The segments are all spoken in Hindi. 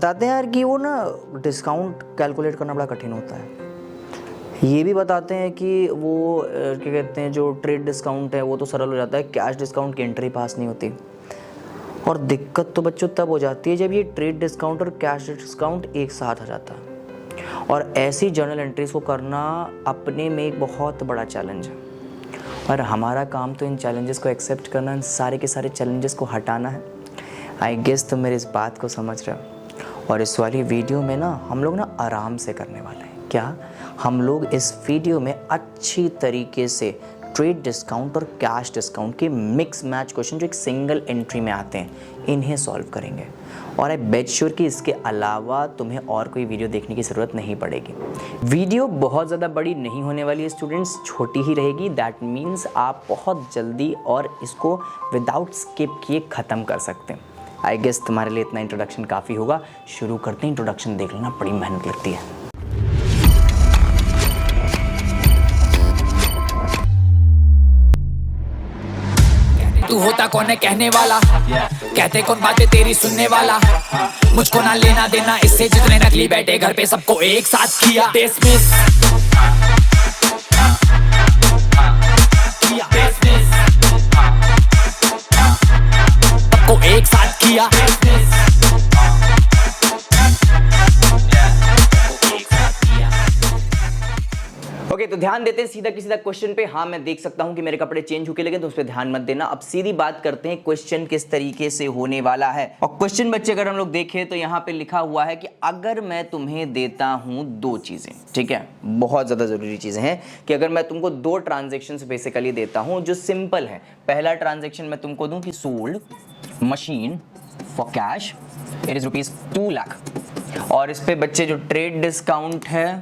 बताते हैं यार कि वो ना डिस्काउंट कैलकुलेट करना बड़ा कठिन होता है। ये भी बताते हैं कि वो क्या कहते हैं, जो ट्रेड डिस्काउंट है वो तो सरल हो जाता है, कैश डिस्काउंट की एंट्री पास नहीं होती। और दिक्कत तो बच्चों तब हो जाती है जब ये ट्रेड डिस्काउंट और कैश डिस्काउंट एक साथ आ जाता है। और ऐसी जर्नल एंट्रीज को करना अपने में एक बहुत बड़ा चैलेंज है, और हमारा काम तो इन चैलेंजेस को एक्सेप्ट करना, इन सारे के सारे चैलेंजेस को हटाना है। आई गेस तुम मेरी इस बात को समझ रहे हो। और इस वाली वीडियो में ना हम लोग ना आराम से करने वाले हैं। क्या हम लोग इस वीडियो में अच्छी तरीके से ट्रेड डिस्काउंट और कैश डिस्काउंट के मिक्स मैच क्वेश्चन जो एक सिंगल एंट्री में आते हैं, इन्हें सॉल्व करेंगे। और आई बेट श्योर कि इसके अलावा तुम्हें और कोई वीडियो देखने की ज़रूरत नहीं पड़ेगी। वीडियो बहुत ज़्यादा बड़ी नहीं होने वाली है स्टूडेंट्स, छोटी ही रहेगी। दैट मीन्स आप बहुत जल्दी और इसको विदाउट स्किप किए ख़त्म कर सकते हैं। आई गेस तुम्हारे लिए इतना इंट्रोडक्शन काफ़ी होगा। शुरू करते हैं। इंट्रोडक्शन देख लेना, बड़ी मेहनत लगती है। तू होता कौन है कहने वाला, कहते कौन बातें तेरी सुनने वाला। मुझको ना लेना देना इससे, जितने नकली बैठे घर पे सबको एक साथ किया डिसमिस। सबको एक साथ किया डिसमिस। ओके, तो ध्यान देते हैं सीधा की सीधा क्वेश्चन पे। हाँ, मैं देख सकता हूं कि मेरे कपड़े चेंज होके लगे, तो उस पर ध्यान मत देना। अब सीधी बात करते हैं, क्वेश्चन किस तरीके से होने वाला है। और क्वेश्चन बच्चे अगर हम लोग देखें तो यहाँ पे लिखा हुआ है कि अगर मैं तुम्हें देता हूं दो चीजें, ठीक है, बहुत ज्यादा जरूरी चीजें हैं कि अगर मैं तुमको दो ट्रांजेक्शन बेसिकली देता हूं जो सिंपल है। पहला ट्रांजेक्शन मैं तुमको दूं कि sold machine for cash, it is ₹2 lakh, और इस पे बच्चे जो ट्रेड डिस्काउंट है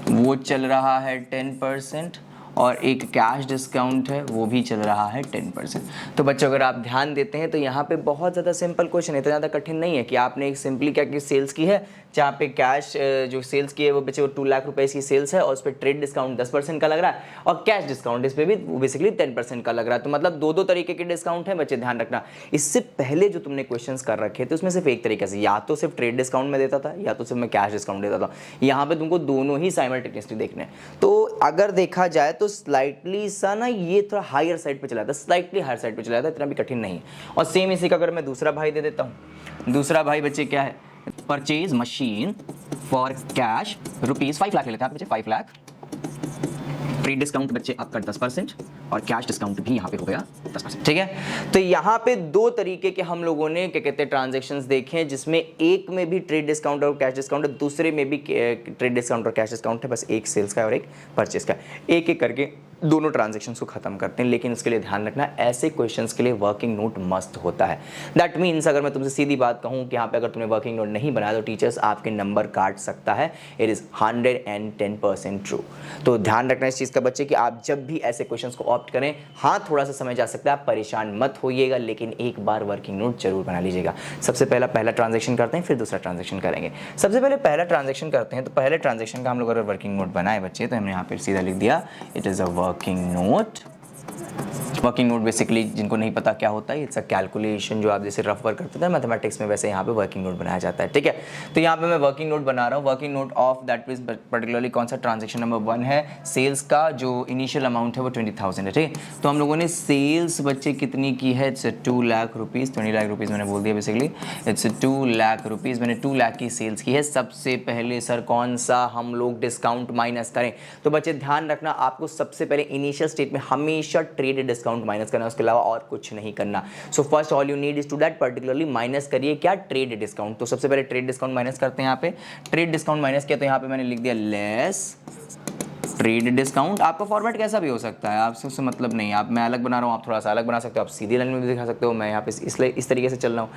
वो चल रहा है 10%, और एक कैश डिस्काउंट है वो भी चल रहा है 10%। तो बच्चों अगर आप ध्यान देते हैं तो यहाँ पे बहुत ज़्यादा सिंपल क्वेश्चन है, इतना ज़्यादा कठिन नहीं है कि आपने एक सिंपली क्या की सेल्स की है, जहाँ पे कैश जो सेल्स की है वो बच्चे 2 लाख रुपए की सेल्स है, और उस पर ट्रेड डिस्काउंट 10% का लग रहा है, और कैश डिस्काउंट इस पर भी बेसिकली 10% का लग रहा है। तो मतलब दो तरीके के डिस्काउंट है बच्चे, ध्यान रखना। इससे पहले जो तुमने क्वेश्चन कर रखे थे उसमें सिर्फ एक तरीके से, या तो सिर्फ ट्रेड डिस्काउंट में देता था या तो सिर्फ मैं कैश डिस्काउंट देता था। यहाँ पे तुमको दोनों ही साइमल्टेनियसली देखने हैं। तो अगर देखा जाए तो स्लाइटली सा ना ये थोड़ा हायर साइड पे चला जाता है, स्लाइटली हायर साइड पे चला जाता है, इतना भी कठिन नहीं है। और सेम इसी का अगर मैं दूसरा भाई दे देता हूँ, दूसरा भाई बच्चे क्या है, purchase machine for cash ₹5 lakh ले लेते हैं बच्चे, 5 लाख। ट्रेड डिस्काउंट बच्चे आपका 10%, और कैश डिस्काउंट भी यहाँ पे हो गया 10%, ठीक है। तो यहाँ पे दो तरीके के हम लोगों ने क्या कहते हैं ट्रांजैक्शंस देखे हैं, जिसमें एक में भी ट्रेड डिस्काउंट और कैश डिस्काउंट है, दूसरे में भी ट्रेड डिस्काउंट और कैश डिस्काउंट है, बस एक सेल्स का और एक परचेज का। एक एक करके दोनों ट्रांजैक्शंस को खत्म करते हैं। लेकिन उसके लिए ध्यान रखना, ऐसे क्वेश्चंस के लिए वर्किंग नोट मस्ट होता है। दैट मीन्स अगर मैं तुमसे सीधी बात कहूँ कि यहाँ पे अगर तुमने वर्किंग नोट नहीं बनाया तो टीचर्स आपके नंबर काट सकता है। It is 110% true. तो ध्यान रखना इस चीज़ का बच्चे कि आप जब भी ऐसे क्वेश्चंस को ऑप्ट करें, हाँ थोड़ा सा समय जा सकता है, आप परेशान मत होइएगा, लेकिन एक बार वर्किंग नोट जरूर बना लीजिएगा। सबसे पहला ट्रांजेक्शन करते हैं, फिर दूसरा ट्रांजेक्शन करेंगे। सबसे पहले पहला ट्रांजेक्शन करते हैं। तो पहले ट्रांजेक्शन का हम लोग अगर वर्किंग नोट बनाए बच्चे, तो हमने यहाँ पर सीधा लिख दिया, it is a working note. Working note basically जिनको नहीं पता क्या होता है, इट्स अ कैलकुलेशन जो आप जैसे रफ वर्क करते थे मैथमेटिक्स में, वैसे यहाँ पे वर्किंग नोट बनाया जाता है, ठीक है। तो यहाँ पे मैं वर्किंग नोट बना रहा हूँ। Working note of that means particularly कौन सा ट्रांजेक्शन नंबर 1 है, सेल्स का जो इनिशियल अमाउंट है वो 20,000 है, ठीक है। तो हम लोगों ने सेल्स बच्चे कितनी की है, it's 2 lakh rupees, 20 lakh rupees मैंने बोल दिया बेसिकली, इट्स 2 लाख रुपीज़। मैंने 2 लाख की सेल्स की है। सबसे पहले सर कौन सा हम लोग डिस्काउंट माइनस करें, तो बच्चे ध्यान रखना आपको सबसे पहले इनिशियल स्टेट में हमेशा ट्रेड डिस्काउंट माइनस करना, उसके अलावा और कुछ नहीं करना। So first all you need is to that particularly minus करिए क्या, ट्रेड डिस्काउंट। तो सबसे पहले ट्रेड डिस्काउंट माइनस करते हैं। यहाँ पे ट्रेड डिस्काउंट माइनस किया तो यहाँ पे मैंने लिख दिया लेस ट्रेड डिस्काउंट। आपका फॉर्मेट कैसा भी हो सकता है, आपसे उससे मतलब नहीं। आप, मैं अलग बना रहा हूँ, आप थोड़ा सा अलग बना सकते हो, आप सीधी लाइन में भी दिखा सकते हो। मैं यहाँ पे इसलिए इस तरीके से चल रहा हूँ,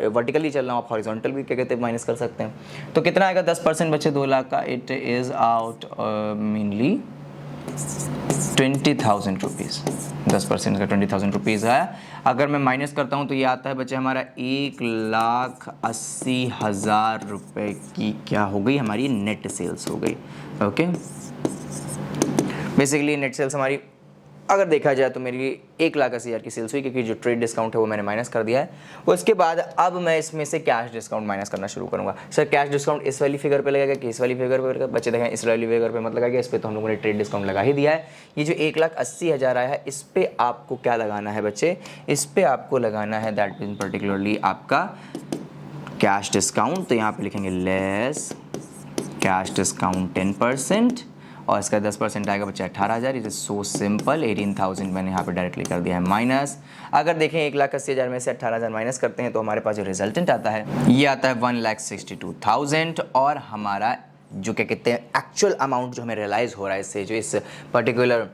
वर्टिकली चल रहा हूँ, आप हॉरिजॉन्टल भी क्या कहते हैं माइनस कर सकते हैं। तो कितना आएगा, 10% बच्चे 2 लाख का, it is out mainly 20,000 rupees. 10% का 20,000 रुपीज़ है। अगर मैं माइनस करता हूँ तो ये आता है बच्चे हमारा 1,80,000 रुपये की क्या हो गई, हमारी नेट सेल्स हो गई। ओके, बेसिकली नेट सेल्स हमारी अगर देखा जाए तो मेरी 1,80,000 की सेल्स हुई, क्योंकि जो ट्रेड डिस्काउंट है वो मैंने माइनस कर दिया है। उसके बाद अब मैं इसमें से कैश डिस्काउंट माइनस करना शुरू करूंगा। सर कैश डिस्काउंट इस वाली फिगर पे लगेगा कि इस वाली फिगर पे लगेगा? बच्चे देखें, इस वाली फिगर पे मत लगाइए, इस पर तो हम लोगों ने ट्रेड डिस्काउंट लगा ही दिया है। ये जो 1,80,000 आया है, इस पर आपको क्या लगाना है बच्चे? इस पर आपको लगाना है दैट मीन पर्टिकुलरली आपका कैश डिस्काउंट। तो यहाँ पे लिखेंगे लेस कैश डिस्काउंट 10%, और इसका 10% आएगा बच्चा 18,000। It is so simple. 18,000 मैंने यहाँ पे डायरेक्टली कर दिया है माइनस। अगर देखें 1,80,000 में से 18,000 माइनस करते हैं तो हमारे पास जो रिजल्टेंट आता है ये आता है 1,62,000। और हमारा जो क्या कहते हैं एक्चुअल अमाउंट जो हमें रियलाइज़ हो रहा है इससे, जो इस पर्टिकुलर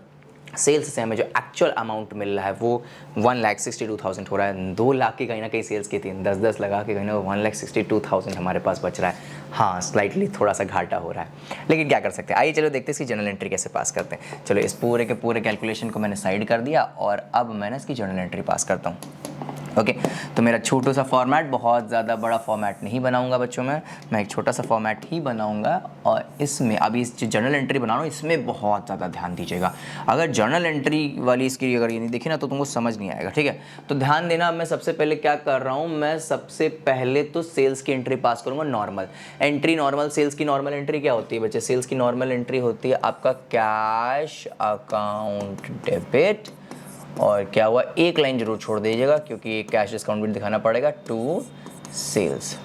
सेल्स से हमें जो एक्चुअल अमाउंट मिल रहा है वो 1,62,000 हो रहा है। 2 लाख की कहीं ना कहीं सेल्स की थी, 10-10 लगा के कहीं ना 1,62,000 हमारे पास बच रहा है। हाँ, स्लाइटली थोड़ा सा घाटा हो रहा है, लेकिन क्या कर सकते हैं। आइए चलो देखते हैं इसकी जर्नल एंट्री कैसे पास करते हैं। चलो इस पूरे के पूरे कैलकुलेशन को मैंने साइड कर दिया और अब मैंने इसकी जर्नल एंट्री पास करता हूँ। ओके, तो मेरा छोटा सा फॉर्मेट, बहुत ज़्यादा बड़ा फॉर्मेट नहीं बनाऊंगा बच्चों मैं एक छोटा सा फॉर्मेट ही बनाऊंगा। और इसमें अभी इस जो जर्नल एंट्री बना रहा हूँ इसमें बहुत ज़्यादा ध्यान दीजिएगा। अगर जर्नल एंट्री वाली इसकी अगर ये नहीं देखी ना तो तुमको समझ नहीं आएगा, ठीक है। तो ध्यान देना, मैं सबसे पहले क्या कर रहा हूँ, मैं सबसे पहले तो सेल्स की एंट्री पास करूँगा। नॉर्मल एंट्री, नॉर्मल सेल्स की नॉर्मल एंट्री क्या होती है बच्चे? सेल्स की नॉर्मल एंट्री होती है आपका कैश अकाउंट डेबिट, और क्या हुआ, एक लाइन जरूर छोड़ दीजिएगा क्योंकि कैश डिस्काउंट भी दिखाना पड़ेगा टू सेल्स,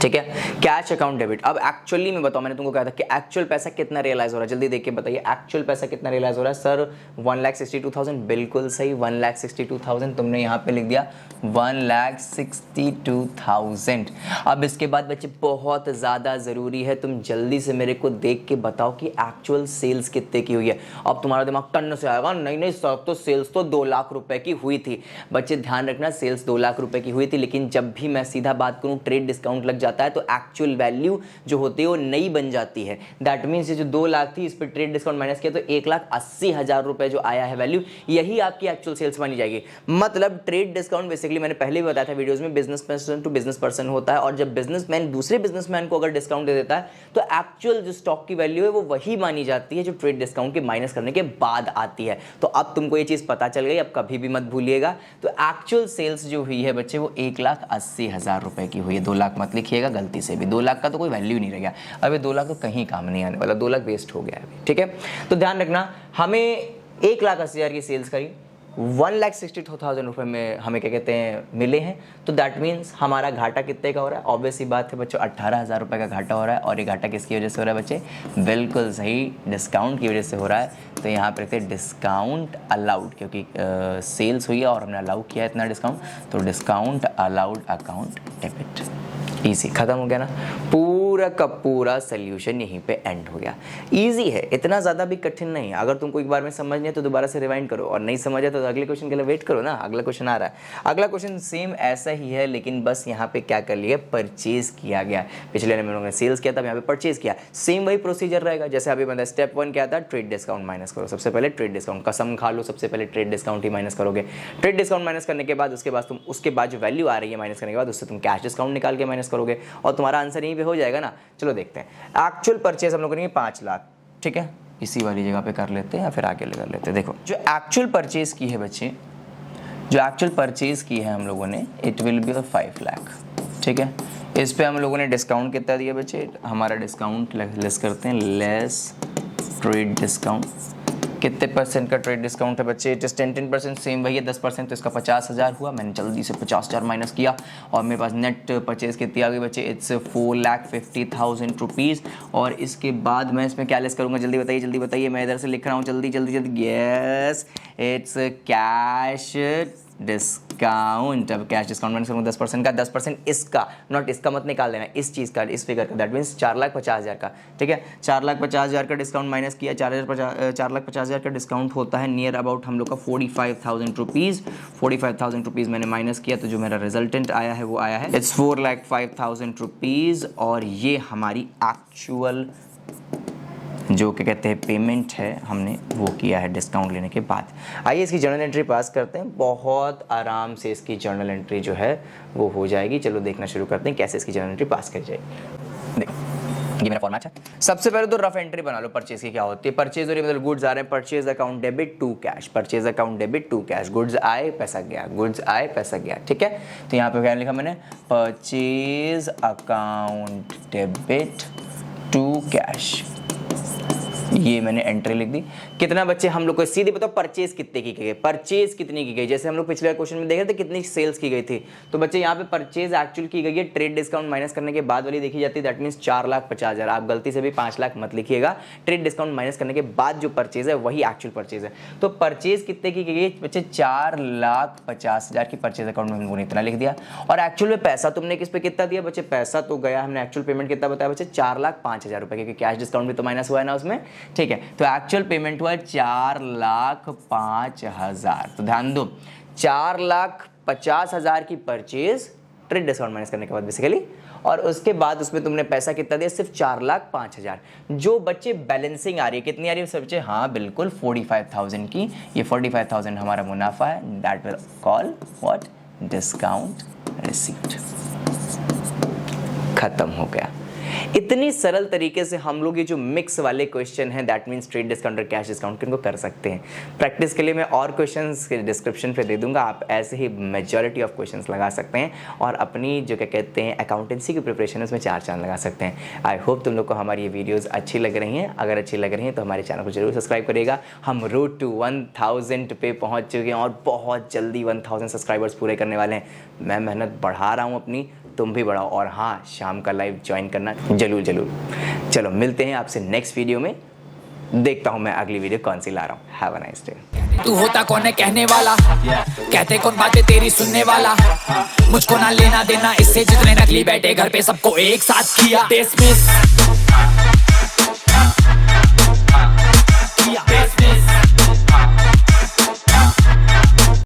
ठीक है। Cash account debit. अब एक्चुअली मैं बताऊं, मैंने तुमको कहा था कि एक्चुअल पैसा कितना रियलाइज हो रहा है, जल्दी देख के बताइए एक्चुअल पैसा कितना रियलाइज हो रहा है। सर 1,62,000, बिल्कुल सही, 1,62,000 तुमने यहाँ पे लिख दिया 1,62,000। अब इसके बाद बच्चे बहुत ज़्यादा ज़रूरी है, तुम जल्दी से मेरे को देख के बताओ कि एक्चुअल सेल्स कितने की हुई है। अब तुम्हारा दिमाग टन से आएगा, नहीं सर तो सेल्स तो 2 लाख रुपए की हुई थी। बच्चे ध्यान रखना, सेल्स 2 लाख रुपए की हुई थी, लेकिन जब भी मैं सीधा बात करूँ ट्रेड डिस्काउंट लग जाता है तो एक्चुअल वैल्यू जो होती है वो नई बन जाती है। दैट मीन्स ये जो 2 लाख थी इस पर ट्रेड डिस्काउंट माइनस किया तो 1,80,000 रुपए जो आया है वैल्यू, यही आपकी एक्चुअल सेल्स मानी जाएगी। मतलब ट्रेड डिस्काउंट बेसिकली मैंने पहले भी बताया था वीडियोस में, business person to business person होता है, और जब बिजनेसमैन दूसरे बिजनेसमैन को अगर डिस्काउंट दे देता है तो एक्चुअल जो स्टॉक की वैल्यू है वो वही मानी जाती है जो ट्रेड डिस्काउंट के माइनस करने के बाद आती है। तो अब तुमको ये चीज पता चल गई, अब कभी भी मत भूलिएगा। तो एक्चुअल सेल्स जो हुई है बच्चे वो 1,80,000 रुपए की हुई है। 2 लाख मत लिखिएगा गलती से भी, 2 लाख का तो कोई वैल्यू नहीं रह गया। अबे 2 लाख तो कहीं काम नहीं आने वाला, 2 लाख वेस्ट हो गया अभी, ठीक है। तो ध्यान रखना, हमें 1,80,000 की सेल्स करी, 1,62,000 रुपये में हमें क्या कहते हैं मिले हैं। तो दैट मीन्स हमारा घाटा कितने का हो रहा है? ऑब्वियस ही बात है बच्चों, 18,000 रुपये का घाटा हो रहा है। और ये घाटा किसकी वजह से हो रहा है बच्चे? बिल्कुल सही, डिस्काउंट की वजह से हो रहा है। तो यहाँ पर लिखते हैं डिस्काउंट अलाउड, क्योंकि सेल्स हुई है और हमने अलाउ किया है इतना डिस्काउंट, तो discount allowed account debit. Easy, खत्म हो गया ना, पूरा का पूरा सोल्यूशन यहीं पे एंड हो गया। इजी है, इतना ज़्यादा भी कठिन नहीं है। अगर तुमको एक बार में समझ नहीं है तो दोबारा से रिवाइंड करो, और नहीं समझ है तो अगले क्वेश्चन के लिए वेट करो ना, अगला क्वेश्चन आ रहा है। अगला क्वेश्चन सेम ऐसा ही है, लेकिन बस यहाँ पे क्या कर लिया, परचेज किया गया। पिछले में लोगों ने सेल्स किया था, यहाँ पे परचेज किया। सेम वही प्रोसीजर रहेगा जैसे अभी बताया। स्टेप 1 क्या था? ट्रेड डिस्काउंट माइनस करो। सबसे पहले ट्रेड डिस्काउंट, कसम खा लो सबसे पहले ट्रेड डिस्काउंट ही माइनस करोगे। ट्रेड डिस्काउंट माइनस करने के बाद उसके बाद जो वैल्यू आ रही है माइनस करने के बाद उससे तुम कैश डिस्काउंट निकाल के माइनस करोगे, और तुम्हारा आंसर यहीं पे हो जाएगा ना। चलो देखते हैं। एक्चुअल परचेज हम लोग करेंगे 5 लाख, ठीक है, इसी वाली जगह पे कर लेते हैं या फिर आगे कर लेते हैं। देखो जो एक्चुअल परचेज की है बच्चे, जो एक्चुअल परचेज की है हम लोगों ने, इट विल बी 5 लाख, ठीक है। इस पे हम लोगों ने डिस्काउंट कितना दिया बच्चे? हमारा डिस्काउंट लेस करते हैं, लेस ट्रेड डिस्काउंट। कितने परसेंट का ट्रेड डिस्काउंट है बच्चे? इट इज 10% सेम वही है, 10% तो इसका 50,000 हुआ। मैंने जल्दी से 50,000 माइनस किया और मेरे पास नेट परचेज कितनी आ गई बच्चे? It's 4,50,000 rupees. और इसके बाद मैं इसमें क्या लेस करूँगा? जल्दी बताइए, मैं इधर से लिख रहा हूँ, जल्दी। Yes, it's cash discount. अब कैश डिस्काउंट मैंने करूँगा 10% का, 10% इसका, नॉट इसका मत निकाल देना, इस चीज़ का, इस फिगर का। दैट मीन्स 4,50,000 का, ठीक है। 4,50,000 का डिस्काउंट माइनस किया। 4,50,000 का डिस्काउंट होता है नियर अबाउट हम लोग का 45,000 रुपीज़। 45,000 रुपीज़ मैंने माइनस किया, तो जो मेरा रिजल्टेंट आया है वो आया है इट्स 4,05,000 रुपीज़। और ये हमारी एक्चुअल जो क्या कहते हैं पेमेंट है हमने वो किया है डिस्काउंट लेने के बाद। आइए इसकी जर्नल एंट्री पास करते हैं। बहुत आराम से इसकी जर्नल एंट्री जो है वो हो जाएगी। चलो देखना शुरू करते हैं कैसे इसकी जर्नल एंट्री पास कर जाएगी। देखो ये मेरा फॉर्मेट है। सबसे पहले तो रफ एंट्री बना लो परचेज की क्या होती है। परचेज और मतलब गुड्स आ रहे हैं, purchase account debit to cash, purchase account debit to cash, goods आए पैसा गया, गुड्स आए पैसा गया, ठीक है। तो यहाँ पे क्या लिखा मैंने, purchase account debit to cash, ये मैंने एंट्री लिख दी। कितना बच्चे हम लोग को सीधे बताओ परचेज कितने की गई, परचेज कितनी की गई। जैसे हम लोग पिछले क्वेश्चन में देख रहे थे कितनी सेल्स की गई थी, तो बच्चे यहाँ पे परचेज एक्चुअल की गई है, ट्रेड डिस्काउंट माइनस करने के बाद वाली देखी जाती है, दैट मींस 4,50,000। आप गलती से भी 5 लाख मत लिखिएगा, ट्रेड डिस्काउंट माइनस करने के बाद जो परचेज है वही एक्चुअल परचेज है। तो परचेज कितने की गई बच्चे, 4,50,000 की परचेज अकाउंट में हमने इतना लिख दिया। और एक्चुअल में पैसा तुमने किस पे कितना दिया बच्चे, पैसा तो गया हमने एक्चुअल पेमेंट कितना बताया बच्चे, 4,05,000 रुपए, क्योंकि कैश डिस्काउंट भी तो माइनस हुआ है ना उसमें, ठीक है। तो एक्चुअल पेमेंट हुआ 4,05,000। तो ध्यान दो, 4,50,000 की परचेज ट्रेड डिस्काउंट माइनस करने के बाद बेसिकली, और उसके बाद उसमें तुमने पैसा कितना दिया, सिर्फ 4,05,000। जो बच्चे बैलेंसिंग आ रही है, कितनी आ रही है सब बच्चे, हाँ बिल्कुल 45,000 की। ये 45,000 हमारा मुनाफा है, that will call what, discount received. खत्म हो गया। इतनी सरल तरीके से हम लोग ये जो मिक्स वाले क्वेश्चन हैं, दैट मींस ट्रेड डिस्काउंट और कैश डिस्काउंट, इनको कर सकते हैं। प्रैक्टिस के लिए मैं और क्वेश्चंस के डिस्क्रिप्शन पे दे दूंगा, आप ऐसे ही मेजॉरिटी ऑफ क्वेश्चंस लगा सकते हैं और अपनी जो क्या कहते हैं अकाउंटेंसी की प्रिपरेशन है उसमें 4 चांद लगा सकते हैं। आई होप तुम लोग को हमारी ये वीडियोज़ अच्छी लग रही हैं। अगर अच्छी लग रही हैं तो हमारे चैनल को जरूर सब्सक्राइब करिएगा। हम रोड टू 1000 पे पहुँच चुके हैं और बहुत जल्दी 1000 सब्सक्राइबर्स पूरे करने वाले हैं। मैं मेहनत बढ़ा रहा हूँ अपनी, तुम भी बढ़ाओ, और हाँ शाम का लाइव ज्वाइन करना जरूर जरूर। चलो मिलते हैं आपसे नेक्स्ट वीडियो में, देखता हूँ मैं अगली वीडियो कौन सी ला रहा हूँ। Have a nice day. तू होता कौन है कहने वाला, कहते कौन बातें तेरी सुनने वाला, मुझको ना लेना देना इससे जितने नकली बैठे घर पे सबको एक साथ किया डिसमिस।